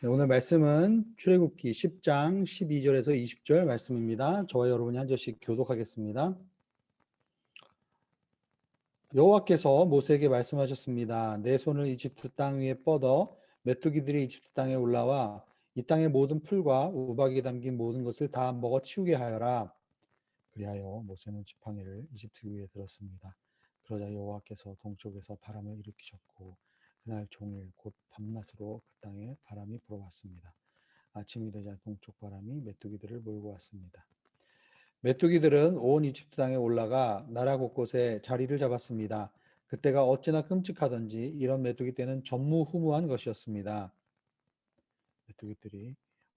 네, 오늘 말씀은 출애굽기 10장 12절에서 20절 말씀입니다. 저와 여러분이 한 절씩 교독하겠습니다. 여호와께서 모세에게 말씀하셨습니다. 내 손을 이집트 땅 위에 뻗어 메뚜기들이 이집트 땅에 올라와 이 땅의 모든 풀과 우박이 담긴 모든 것을 다 먹어 치우게 하여라. 그리하여 모세는 지팡이를 이집트 위에 들었습니다. 그러자 여호와께서 동쪽에서 바람을 일으키셨고 그날 종일 곧 밤낮으로 그 땅에 바람이 불어왔습니다. 아침이 되자 동쪽 바람이 메뚜기들을 몰고 왔습니다. 메뚜기들은 온 이집트 땅에 올라가 나라 곳곳에 자리를 잡았습니다. 그때가 어찌나 끔찍하던지 이런 메뚜기 떼는 전무후무한 것이었습니다. 메뚜기들이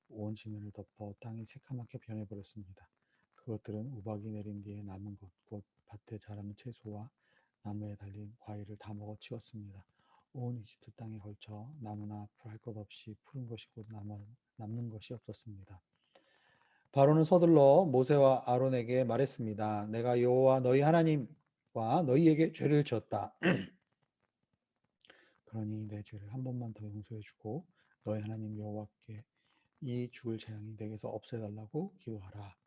온 지면을 덮어 땅이 새카맣게 변해버렸습니다. 그것들은 우박이 내린 뒤에 남은 것, 곧 밭에 자라는 채소와 나무에 달린 과일을 다 먹어치웠습니다. 온 이집트 땅에 걸쳐 나무나 풀 할 것 없이 푸른 것이 곧 남는 것이 없었습니다. 바로는 서둘러 모세와 아론에게 말했습니다. 내가 여호와 너희 하나님과 너희에게 죄를 지었다. 그러니 내 죄를 한 번만 더 용서해 주고 너희 하나님 여호와께 이 죽을 재앙이 내게서 없애달라고 기도하라.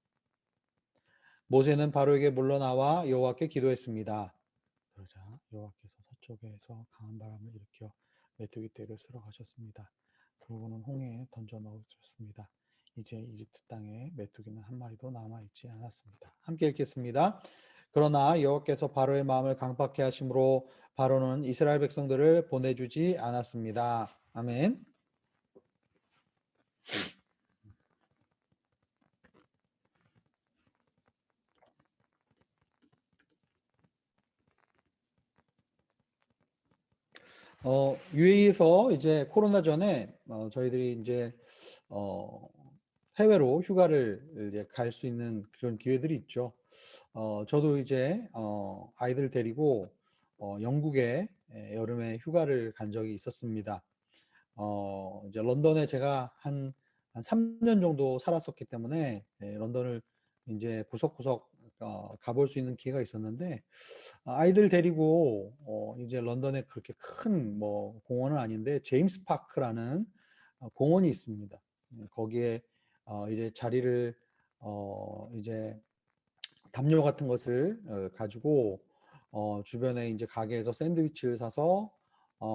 모세는 바로에게 물러나와 여호와께 기도했습니다. 그러자 여호와께서 서쪽에서 강한 바람을 일으켜 메뚜기 떼를 쓸어 가셨습니다. 그러고는 홍해에 던져 넣으셨습니다. 이제 이집트 땅에 메뚜기는 한 마리도 남아있지 않았습니다. 함께 읽겠습니다. 그러나 여호와께서 바로의 마음을 강팍해 하심으로 바로는 이스라엘 백성들을 보내주지 않았습니다. 아멘. UAE에서 이제 코로나 전에 저희들이 이제 해외로 휴가를 이제 갈 수 있는 그런 기회들이 있죠. 저도 이제 아이들 데리고 영국에 여름에 휴가를 간 적이 있었습니다. 이제 런던에 제가 한 3년 정도 살았었기 때문에 런던을 이제 구석구석 가볼 수 있는 기회가 있었는데 아이들 데리고 이제 런던에 그렇게 큰 뭐 공원은 아닌데 제임스 파크라는 공원이 있습니다. 거기에 이제 자리를 이제 담요 같은 것을 가지고 주변에 이제 가게에서 샌드위치를 사서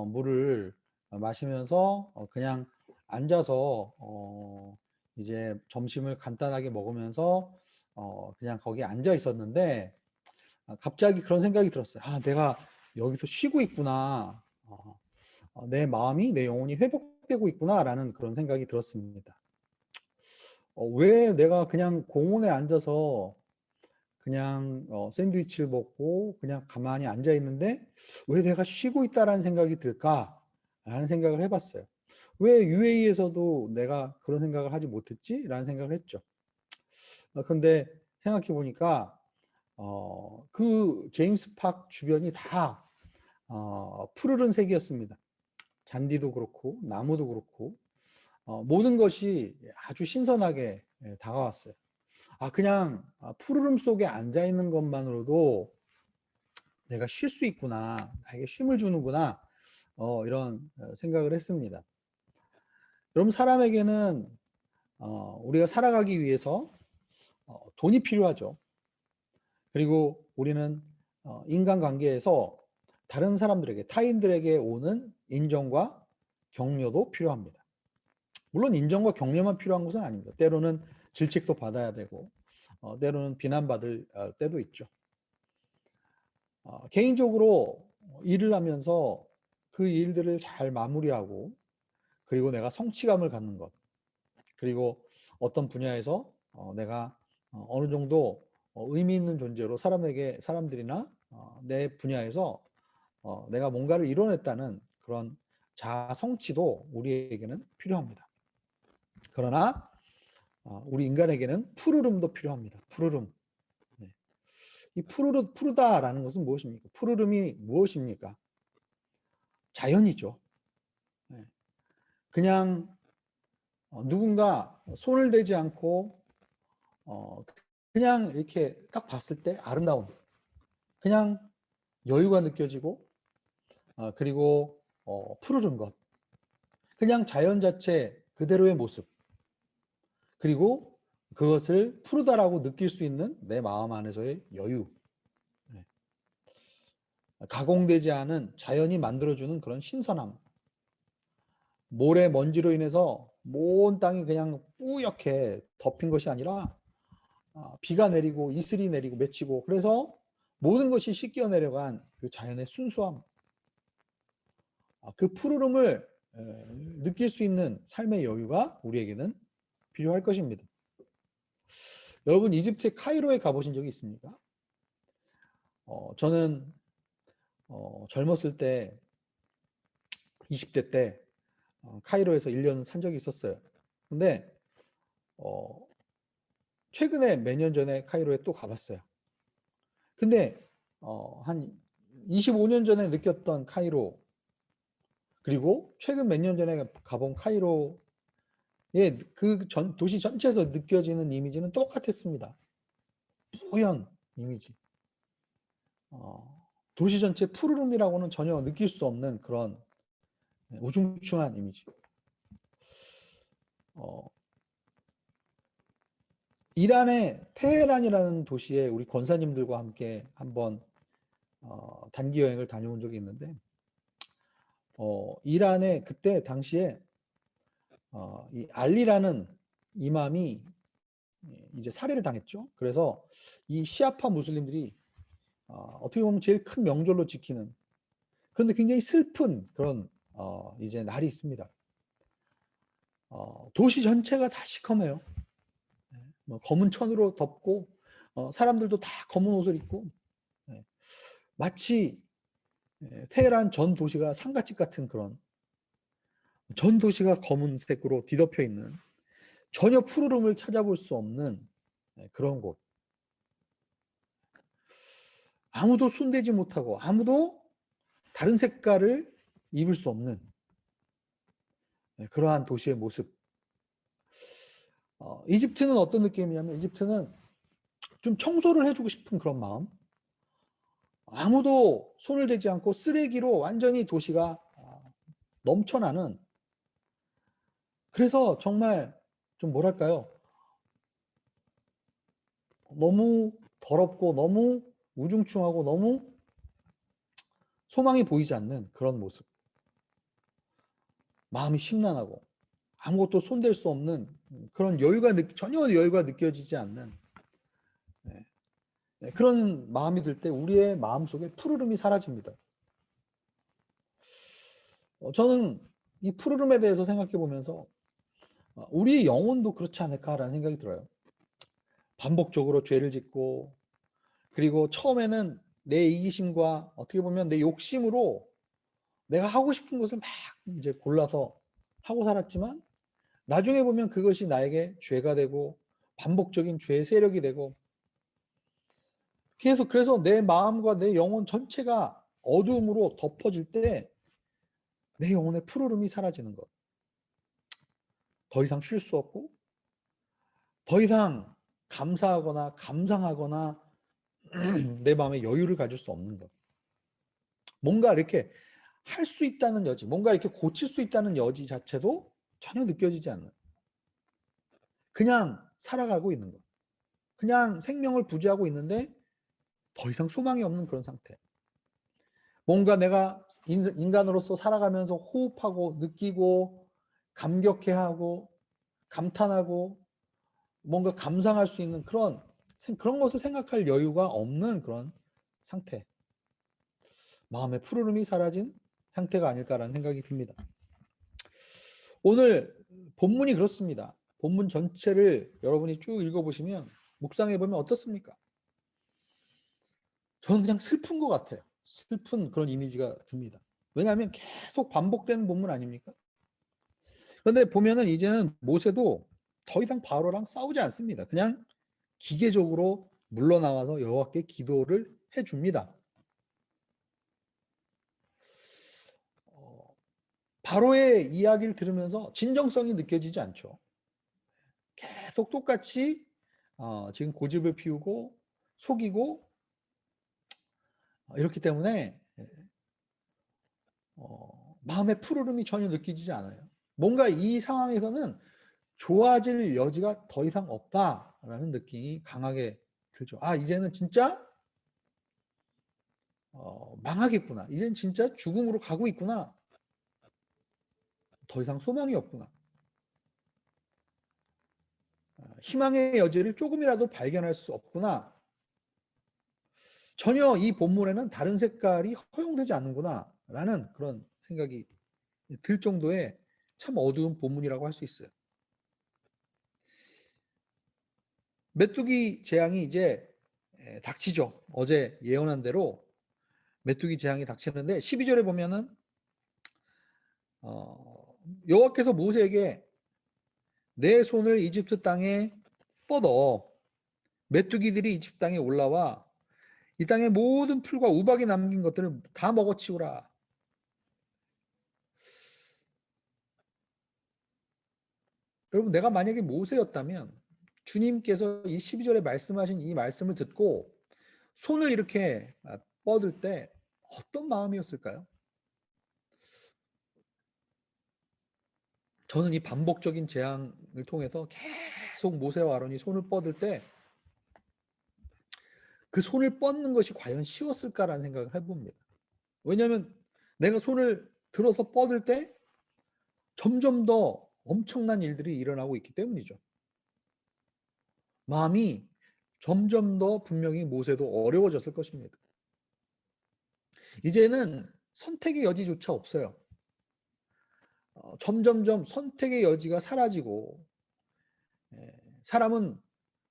물을 마시면서 그냥 앉아서 이제 점심을 간단하게 먹으면서 그냥 거기 앉아 있었는데 갑자기 그런 생각이 들었어요. 아, 내가 여기서 쉬고 있구나. 내 마음이, 내 영혼이 회복되고 있구나라는 그런 생각이 들었습니다. 왜 내가 그냥 공원에 앉아서 그냥 샌드위치를 먹고 그냥 가만히 앉아 있는데 왜 내가 쉬고 있다라는 생각이 들까라는 생각을 해봤어요. 왜 UAE에서도 내가 그런 생각을 하지 못했지? 라는 생각을 했죠. 근데 생각해 보니까 그 제임스 팍 주변이 다 푸르른 색이었습니다. 잔디도 그렇고 나무도 그렇고 모든 것이 아주 신선하게 다가왔어요. 그냥 푸르름 속에 앉아 있는 것만으로도 내가 쉴 수 있구나, 나에게 쉼을 주는구나, 이런 생각을 했습니다. 여러분, 사람에게는 우리가 살아가기 위해서 돈이 필요하죠. 그리고 우리는 인간관계에서 다른 사람들에게, 타인들에게 오는 인정과 격려도 필요합니다. 물론 인정과 격려만 필요한 것은 아닙니다. 때로는 질책도 받아야 되고 때로는 비난받을 때도 있죠. 개인적으로 일을 하면서 그 일들을 잘 마무리하고 그리고 내가 성취감을 갖는 것, 그리고 어떤 분야에서 내가 어느 정도 의미 있는 존재로 사람들이나 내 분야에서 내가 뭔가를 이뤄냈다는 그런 자아 성취도 우리에게는 필요합니다. 그러나 우리 인간에게는 푸르름도 필요합니다. 푸르름. 네. 이 푸르다라는 것은 무엇입니까? 푸르름이 무엇입니까? 자연이죠. 네. 그냥 누군가 손을 대지 않고 그냥 이렇게 딱 봤을 때 아름다운, 그냥 여유가 느껴지고 그리고 푸르른 것, 그냥 자연 자체 그대로의 모습, 그리고 그것을 푸르다라고 느낄 수 있는 내 마음 안에서의 여유, 가공되지 않은 자연이 만들어주는 그런 신선함, 모래 먼지로 인해서 온 땅이 그냥 뿌옇게 덮인 것이 아니라 비가 내리고 이슬이 내리고 맺히고, 그래서 모든 것이 씻겨 내려간 그 자연의 순수함, 그 푸르름을 느낄 수 있는 삶의 여유가 우리에게는 필요할 것입니다. 여러분, 이집트 카이로에 가보신 적이 있습니까? 저는 젊었을 때 20대 때 카이로에서 1년 산 적이 있었어요. 근데 최근에 몇 년 전에 카이로에 또 가봤어요. 근데 한 25년 전에 느꼈던 카이로, 그리고 최근 몇 년 전에 가본 카이로의 그 도시 전체에서 느껴지는 이미지는 똑같았습니다. 뿌연 이미지. 도시 전체 푸르름이라고는 전혀 느낄 수 없는 그런 우중충한 이미지. 이란의 테헤란이라는 도시에 우리 권사님들과 함께 한번 단기 여행을 다녀온 적이 있는데, 이란의 그때 당시에 이 알리라는 이맘이 이제 살해를 당했죠. 그래서 이 시아파 무슬림들이 어떻게 보면 제일 큰 명절로 지키는, 그런데 굉장히 슬픈 그런 이제 날이 있습니다. 도시 전체가 다 시커매요. 검은 천으로 덮고 사람들도 다 검은 옷을 입고, 마치 테헤란 전 도시가 상가집 같은 그런, 전 도시가 검은색으로 뒤덮여 있는, 전혀 푸르름을 찾아볼 수 없는 그런 곳. 아무도 손대지 못하고 아무도 다른 색깔을 입을 수 없는 그러한 도시의 모습. 이집트는 어떤 느낌이냐면, 이집트는 좀 청소를 해주고 싶은 그런 마음, 아무도 손을 대지 않고 쓰레기로 완전히 도시가 넘쳐나는, 그래서 정말 좀 뭐랄까요, 너무 더럽고 너무 우중충하고 너무 소망이 보이지 않는 그런 모습, 마음이 심란하고 아무것도 손댈 수 없는 그런 여유가 전혀 여유가 느껴지지 않는 그런 마음이 들 때 우리의 마음속에 푸르름이 사라집니다. 저는 이 푸르름에 대해서 생각해 보면서 우리 영혼도 그렇지 않을까라는 생각이 들어요. 반복적으로 죄를 짓고, 그리고 처음에는 내 이기심과 어떻게 보면 내 욕심으로 내가 하고 싶은 것을 막 이제 골라서 하고 살았지만, 나중에 보면 그것이 나에게 죄가 되고 반복적인 죄의 세력이 되고, 계속 그래서 내 마음과 내 영혼 전체가 어두움으로 덮어질 때 내 영혼의 푸르름이 사라지는 것. 더 이상 쉴 수 없고, 더 이상 감사하거나 감상하거나 내 마음에 여유를 가질 수 없는 것. 뭔가 이렇게 할 수 있다는 여지, 뭔가 이렇게 고칠 수 있다는 여지 자체도 전혀 느껴지지 않는, 그냥 살아가고 있는 것. 그냥 생명을 부지하고 있는데 더 이상 소망이 없는 그런 상태. 뭔가 내가 인간으로서 살아가면서 호흡하고 느끼고 감격해하고 감탄하고 뭔가 감상할 수 있는 그런 것을 생각할 여유가 없는 그런 상태. 마음의 푸르름이 사라진 상태가 아닐까라는 생각이 듭니다. 오늘 본문이 그렇습니다. 본문 전체를 여러분이 쭉 읽어보시면, 묵상해 보면 어떻습니까? 저는 그냥 슬픈 것 같아요. 슬픈 그런 이미지가 듭니다. 왜냐하면 계속 반복되는 본문 아닙니까? 그런데 보면은 이제는 모세도 더 이상 바로랑 싸우지 않습니다. 그냥 기계적으로 물러나와서 여호와께 기도를 해줍니다. 바로의 이야기를 들으면서 진정성이 느껴지지 않죠. 계속 똑같이 지금 고집을 피우고 속이고 이렇기 때문에 마음의 푸르름이 전혀 느껴지지 않아요. 뭔가 이 상황에서는 좋아질 여지가 더 이상 없다라는 느낌이 강하게 들죠. 아, 이제는 진짜 망하겠구나. 이젠 진짜 죽음으로 가고 있구나. 더 이상 소망이 없구나. 희망의 여지를 조금이라도 발견할 수 없구나. 전혀 이 본문에는 다른 색깔이 허용되지 않는구나 라는 그런 생각이 들 정도의 참 어두운 본문이라고 할 수 있어요. 메뚜기 재앙이 이제 닥치죠. 어제 예언한 대로 메뚜기 재앙이 닥치는데 12절에 보면은 여호와께서 모세에게 내 손을 이집트 땅에 뻗어 메뚜기들이 이집트 땅에 올라와 이 땅의 모든 풀과 우박이 남긴 것들을 다 먹어치우라. 여러분, 내가 만약에 모세였다면 주님께서 이 12절에 말씀하신 이 말씀을 듣고 손을 이렇게 뻗을 때 어떤 마음이었을까요? 저는 이 반복적인 재앙을 통해서 계속 모세와 아론이 손을 뻗을 때 그 손을 뻗는 것이 과연 쉬웠을까라는 생각을 해봅니다. 왜냐하면 내가 손을 들어서 뻗을 때 점점 더 엄청난 일들이 일어나고 있기 때문이죠. 마음이 점점 더 분명히 모세도 어려워졌을 것입니다. 이제는 선택의 여지조차 없어요. 점점점 선택의 여지가 사라지고 사람은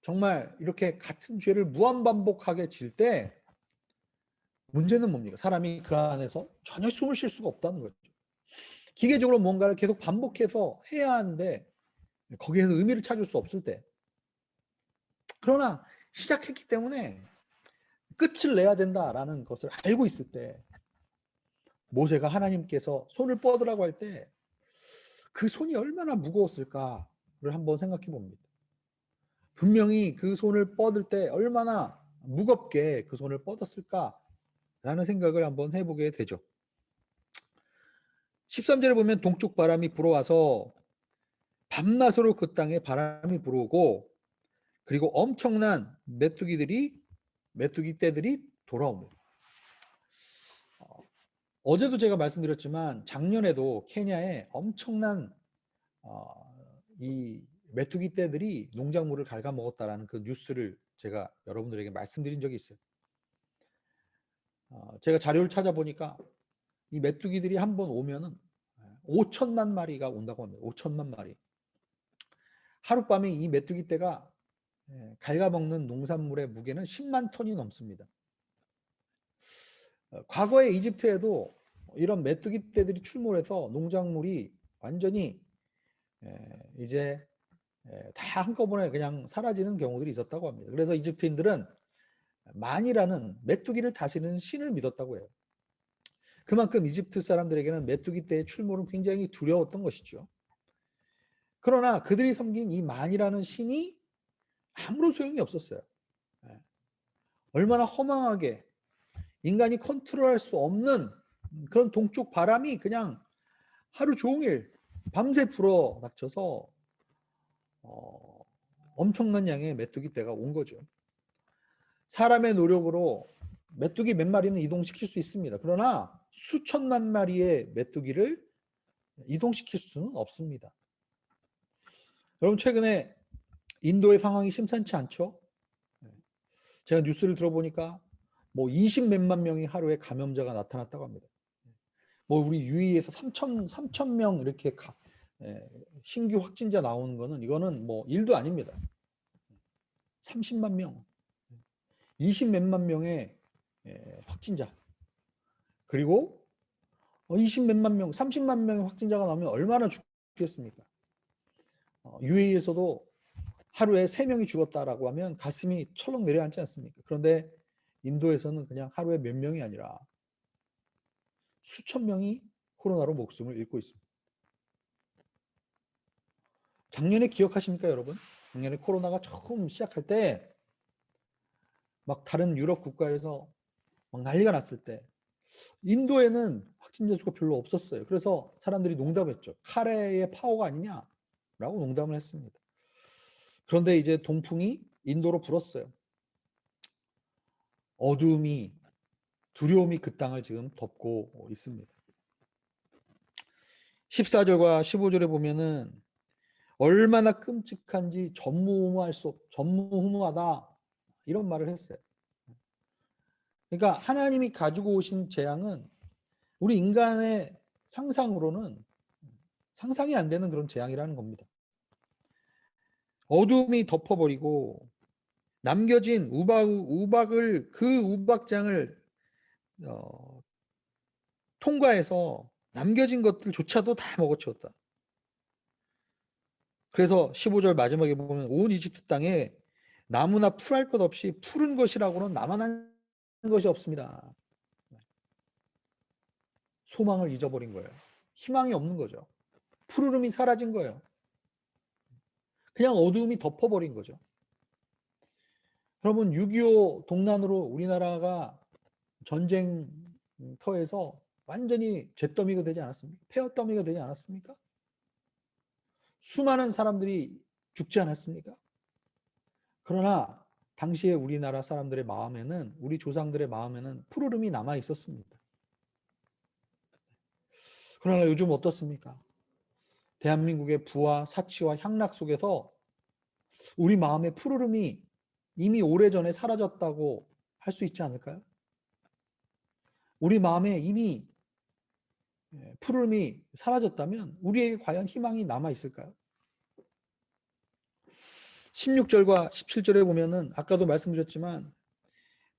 정말 이렇게 같은 죄를 무한반복하게 질 때 문제는 뭡니까? 사람이 그 안에서 전혀 숨을 쉴 수가 없다는 거죠. 기계적으로 뭔가를 계속 반복해서 해야 하는데 거기에서 의미를 찾을 수 없을 때, 그러나 시작했기 때문에 끝을 내야 된다라는 것을 알고 있을 때 모세가 하나님께서 손을 뻗으라고 할 때 그 손이 얼마나 무거웠을까를 한번 생각해 봅니다. 분명히 그 손을 뻗을 때 얼마나 무겁게 그 손을 뻗었을까라는 생각을 한번 해보게 되죠. 13절에 보면 동쪽 바람이 불어와서 밤낮으로 그 땅에 바람이 불어오고 그리고 엄청난 메뚜기 떼들이 돌아옵니다. 어제도 제가 말씀드렸지만 작년에도 케냐에 엄청난 이 메뚜기 떼들이 농작물을 갉아먹었다라는 그 뉴스를 제가 여러분들에게 말씀드린 적이 있어요. 제가 자료를 찾아보니까 이 메뚜기들이 한번 오면은 5천만 마리가 온다고 합니다. 5천만 마리. 하룻밤에 이 메뚜기 떼가 갉아먹는 농산물의 무게는 10만 톤이 넘습니다. 과거에 이집트에도 이런 메뚜기 떼들이 출몰해서 농작물이 완전히 이제 다 한꺼번에 그냥 사라지는 경우들이 있었다고 합니다. 그래서 이집트인들은 만이라는 메뚜기를 다스리는 신을 믿었다고 해요. 그만큼 이집트 사람들에게는 메뚜기 떼의 출몰은 굉장히 두려웠던 것이죠. 그러나 그들이 섬긴 이 만이라는 신이 아무런 소용이 없었어요. 얼마나 허망하게 인간이 컨트롤할 수 없는 그런 동쪽 바람이 그냥 하루 종일 밤새 불어 닥쳐서 엄청난 양의 메뚜기 떼가 온 거죠. 사람의 노력으로 메뚜기 몇 마리는 이동시킬 수 있습니다. 그러나 수천만 마리의 메뚜기를 이동시킬 수는 없습니다. 여러분, 최근에 인도의 상황이 심상치 않죠? 제가 뉴스를 들어보니까 뭐 20몇만 명이 하루에 감염자가 나타났다고 합니다. 뭐 우리 유의에서 3천 명 이렇게 신규 확진자 나오는 거는 이거는 뭐 일도 아닙니다. 30만 명, 20몇만 명의 확진자, 그리고 20몇만 명, 30만 명의 확진자가 나오면 얼마나 죽겠습니까? UAE에서도 하루에 3명이 죽었다라고 하면 가슴이 철렁 내려앉지 않습니까? 그런데 인도에서는 그냥 하루에 몇 명이 아니라 수천 명이 코로나로 목숨을 잃고 있습니다. 작년에 기억하십니까, 여러분? 작년에 코로나가 처음 시작할 때 막 다른 유럽 국가에서 막 난리가 났을 때 인도에는 확진자 수가 별로 없었어요. 그래서 사람들이 농담했죠. 카레의 파워가 아니냐라고 농담을 했습니다. 그런데 이제 동풍이 인도로 불었어요. 어둠이, 두려움이 그 땅을 지금 덮고 있습니다. 14절과 15절에 보면은 얼마나 끔찍한지 전무후무하다 이런 말을 했어요. 그러니까 하나님이 가지고 오신 재앙은 우리 인간의 상상으로는 상상이 안 되는 그런 재앙이라는 겁니다. 어둠이 덮어버리고 남겨진 그 우박장을 통과해서 남겨진 것들조차도 다 먹어치웠다. 그래서 15절 마지막에 보면 온 이집트 땅에 나무나 풀할 것 없이 푸른 것이라고는 남아난 것이 없습니다. 소망을 잊어버린 거예요. 희망이 없는 거죠. 푸르름이 사라진 거예요. 그냥 어두움이 덮어버린 거죠. 여러분 6.25 동란으로 우리나라가 전쟁터에서 완전히 잿더미가 되지 않았습니까? 폐허더미가 되지 않았습니까? 수많은 사람들이 죽지 않았습니까? 그러나 당시에 우리나라 사람들의 마음에는, 우리 조상들의 마음에는 푸르름이 남아 있었습니다. 그러나 요즘 어떻습니까? 대한민국의 부와 사치와 향락 속에서 우리 마음의 푸르름이 이미 오래전에 사라졌다고 할 수 있지 않을까요? 우리 마음에 이미 푸르름이 사라졌다면 우리에게 과연 희망이 남아 있을까요? 16절과 17절에 보면은 아까도 말씀드렸지만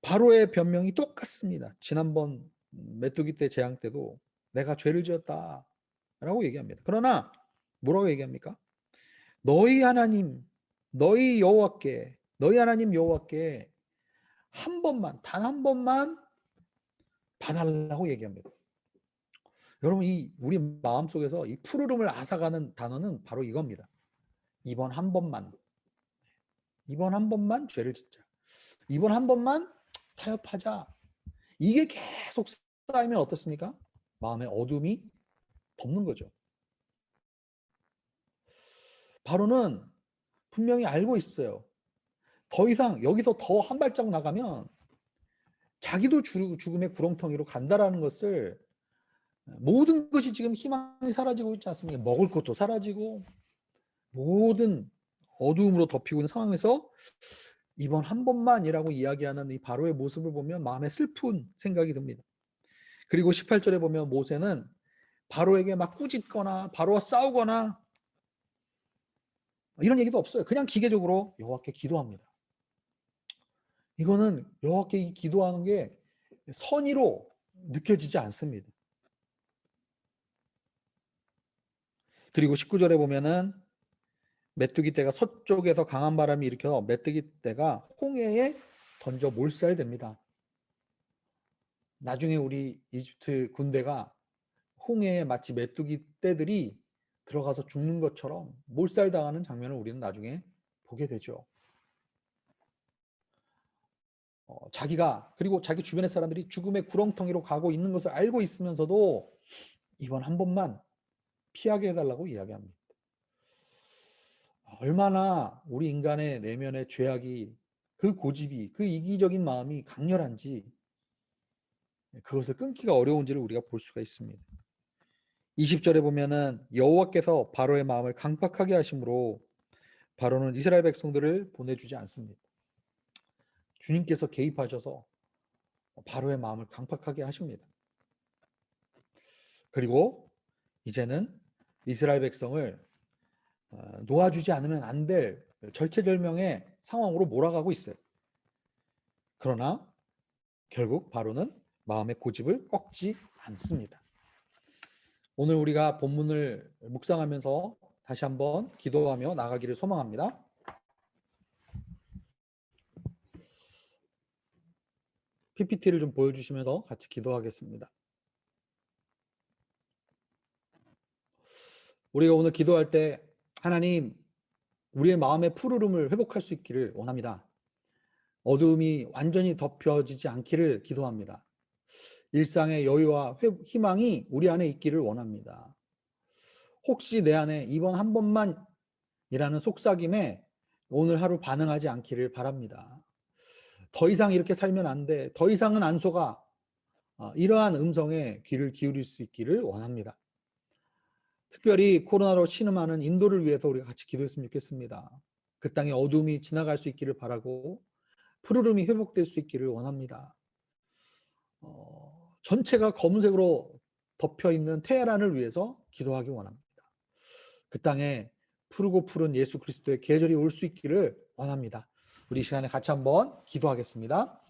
바로의 변명이 똑같습니다. 지난번 메뚜기 때 재앙 때도 내가 죄를 지었다 라고 얘기합니다. 그러나 뭐라고 얘기합니까? 너희 하나님, 너희 하나님 여호와께 한 번만, 단 한 번만 봐달라고 얘기합니다. 여러분 우리 마음속에서 이 푸르름을 앗아가는 단어는 바로 이겁니다. 이번 한 번만 죄를 짓자. 이번 한 번만 타협하자. 이게 계속 쌓이면 어떻습니까? 마음의 어둠이 덮는 거죠. 바로는 분명히 알고 있어요. 더 이상 여기서 더 한 발짝 나가면 자기도 죽음의 구렁텅이로 간다라는 것을, 모든 것이 지금 희망이 사라지고 있지 않습니까? 먹을 것도 사라지고 모든 어두움으로 덮이고 있는 상황에서 이번 한 번만이라고 이야기하는 이 바로의 모습을 보면 마음에 슬픈 생각이 듭니다. 그리고 18절에 보면 모세는 바로에게 막 꾸짖거나 바로와 싸우거나 이런 얘기도 없어요. 그냥 기계적으로 여호와께 기도합니다. 이거는 여호와께 기도하는 게 선의로 느껴지지 않습니다. 그리고 19절에 보면은 메뚜기 떼가 서쪽에서 강한 바람이 일으켜 메뚜기 떼가 홍해에 던져 몰살됩니다. 나중에 우리 이집트 군대가 홍해에 마치 메뚜기 떼들이 들어가서 죽는 것처럼 몰살당하는 장면을 우리는 나중에 보게 되죠. 그리고 자기 주변의 사람들이 죽음의 구렁텅이로 가고 있는 것을 알고 있으면서도 이번 한 번만 피하게 해달라고 이야기합니다. 얼마나 우리 인간의 내면의 죄악이, 그 고집이, 그 이기적인 마음이 강렬한지, 그것을 끊기가 어려운지를 우리가 볼 수가 있습니다. 20절에 보면은 여호와께서 바로의 마음을 강팍하게 하심으로 바로는 이스라엘 백성들을 보내주지 않습니다. 주님께서 개입하셔서 바로의 마음을 강팍하게 하십니다. 그리고 이제는 이스라엘 백성을 놓아주지 않으면 안 될 절체절명의 상황으로 몰아가고 있어요. 그러나 결국 바로는 마음의 고집을 꺾지 않습니다. 오늘 우리가 본문을 묵상하면서 다시 한번 기도하며 나가기를 소망합니다. PPT를 좀 보여주시면서 같이 기도하겠습니다. 우리가 오늘 기도할 때 하나님, 우리의 마음의 푸르름을 회복할 수 있기를 원합니다. 어두움이 완전히 덮여지지 않기를 기도합니다. 일상의 여유와 희망이 우리 안에 있기를 원합니다. 혹시 내 안에 이번 한 번만이라는 속삭임에 오늘 하루 반응하지 않기를 바랍니다. 더 이상 이렇게 살면 안 돼. 더 이상은 안 속아. 이러한 음성에 귀를 기울일 수 있기를 원합니다. 특별히 코로나로 신음하는 인도를 위해서 우리가 같이 기도했으면 좋겠습니다. 그 땅의 어둠이 지나갈 수 있기를 바라고 푸르름이 회복될 수 있기를 원합니다. 전체가 검은색으로 덮여 있는 테헤란을 위해서 기도하기 원합니다. 그 땅에 푸르고 푸른 예수 그리스도의 계절이 올 수 있기를 원합니다. 우리 이 시간에 같이 한번 기도하겠습니다.